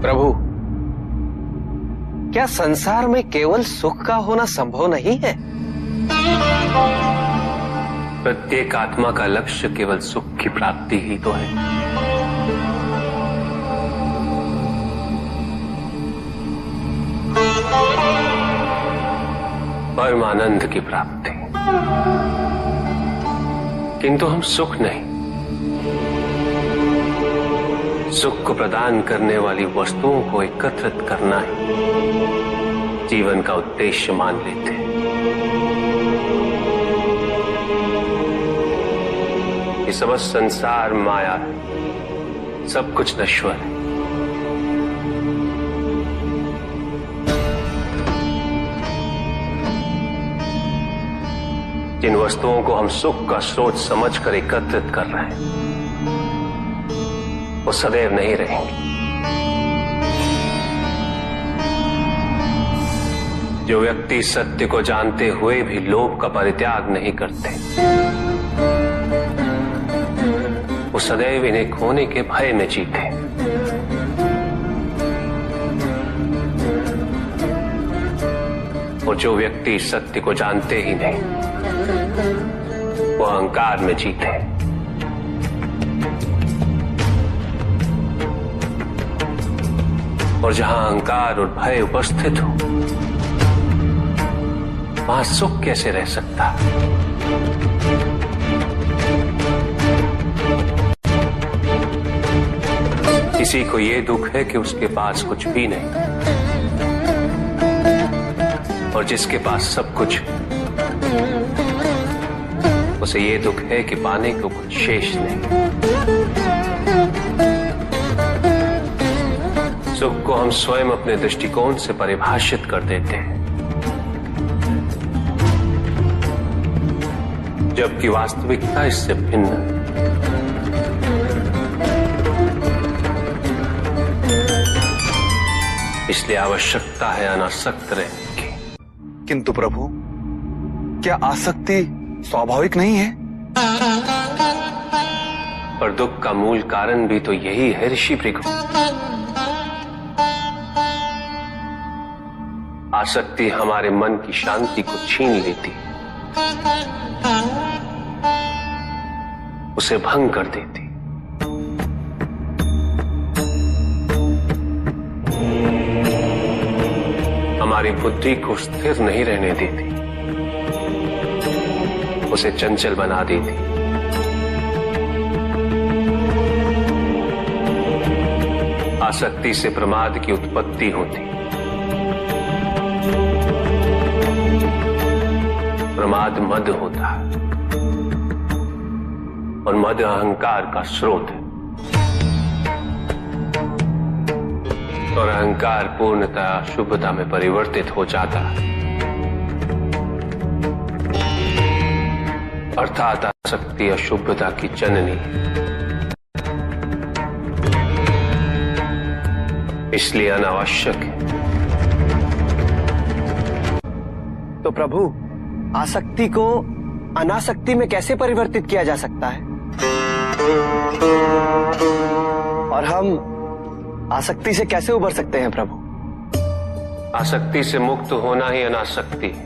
प्रभु, क्या संसार में केवल सुख का होना संभव नहीं है? प्रत्येक आत्मा का लक्ष्य केवल सुख की प्राप्ति ही तो है। परम आनंद की प्राप्ति। किंतु हम सुख नहीं, सुख को प्रदान करने वाली वस्तुओं को एकत्रित करना ही जीवन का उद्देश्य मान लेते हैं। ये समस्त संसार माया है, सब कुछ नश्वर है। जिन वस्तुओं को हम सुख का स्रोत समझकर एकत्रित कर रहे हैं, वो सदैव नहीं रहेंगे। जो व्यक्ति सत्य को जानते हुए भी लोभ का परित्याग नहीं करते, वो सदैव इन्हें खोने के भय में जीते। और जो व्यक्ति सत्य को जानते ही नहीं, वो अहंकार में जीते। और जहां अहंकार और भय उपस्थित हो, वहां सुख कैसे रह सकता? किसी को ये दुख है कि उसके पास कुछ भी नहीं, और जिसके पास सब कुछ, उसे ये दुख है कि पाने को कुछ शेष नहीं। सुख को हम स्वयं अपने दृष्टिकोण से परिभाषित कर देते हैं, जबकि वास्तविकता इससे भिन्न है। इसलिए आवश्यकता है अनासक्त रहने की। किंतु प्रभु, क्या आसक्ति स्वाभाविक नहीं है? पर दुख का मूल कारण भी तो यही है ऋषि भृगु। आसक्ति हमारे मन की शांति को छीन लेती, उसे भंग कर देती। हमारी बुद्धि को स्थिर नहीं रहने देती, उसे चंचल बना देती। आसक्ति से प्रमाद की उत्पत्ति होती, प्रमाद मद होता है, और मद अहंकार का स्रोत है। और अहंकार पूर्णतः अशुभता में परिवर्तित हो जाता है, अर्थात आसक्ति अशुभता की जननी। इसलिए अनावश्यक है। तो प्रभु, आसक्ति को अनासक्ति में कैसे परिवर्तित किया जा सकता है? और हम आसक्ति से कैसे उबर सकते हैं प्रभु? आसक्ति से मुक्त होना ही अनासक्ति है।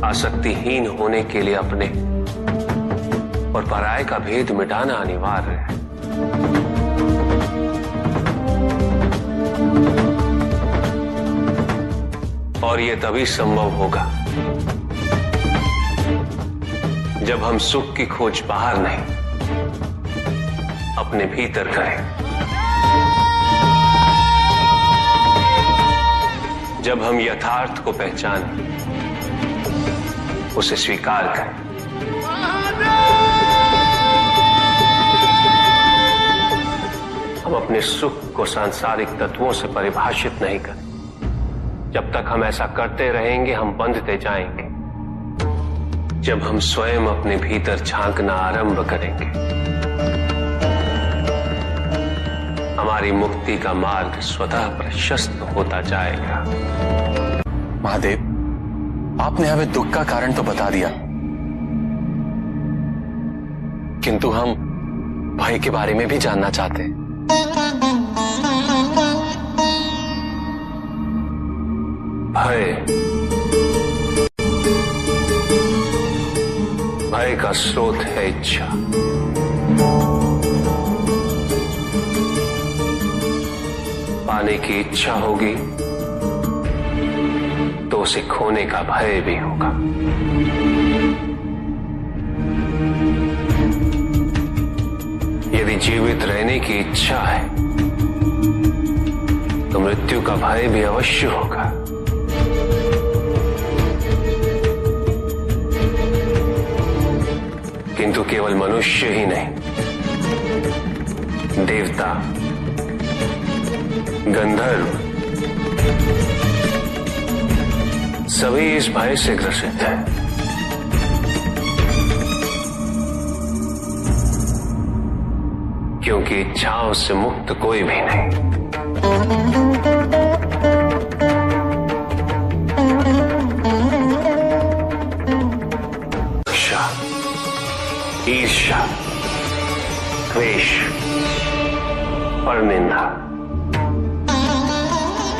आसक्तिहीन होने के लिए अपने और पराये का भेद मिटाना अनिवार्य है। और यह तभी संभव होगा जब हम सुख की खोज बाहर नहीं, अपने भीतर करें। जब हम यथार्थ को पहचानें, उसे स्वीकार करें। हम अपने सुख को सांसारिक तत्वों से परिभाषित नहीं करें। जब तक हम ऐसा करते रहेंगे, हम बंधते जाएंगे। जब हम स्वयं अपने भीतर झांकना आरंभ करेंगे, हमारी मुक्ति का मार्ग स्वतः प्रशस्त होता जाएगा। महादेव, आपने हमें दुख का कारण तो बता दिया, किंतु हम भाई के बारे में भी जानना चाहते हैं। भय का स्रोत है इच्छा। पाने की इच्छा होगी तो उसे खोने का भय भी होगा। यदि जीवित रहने की इच्छा है तो मृत्यु का भय भी अवश्य होगा। किंतु केवल मनुष्य ही नहीं, देवता, गंधर्व सभी इस भय से ग्रसित हैं। क्योंकि इच्छाओं से मुक्त कोई भी नहीं। ईर्ष्या, द्वेष, परनिंदा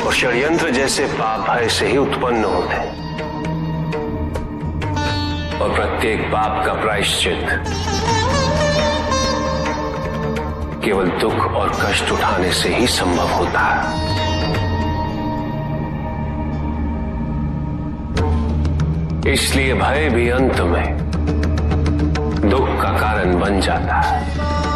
और षड्यंत्र जैसे पाप भय से ही उत्पन्न होते हैं। और प्रत्येक पाप का प्रायश्चित केवल दुख और कष्ट उठाने से ही संभव होता है। इसलिए भय भी अंत में दुख का कारण बन जाता है।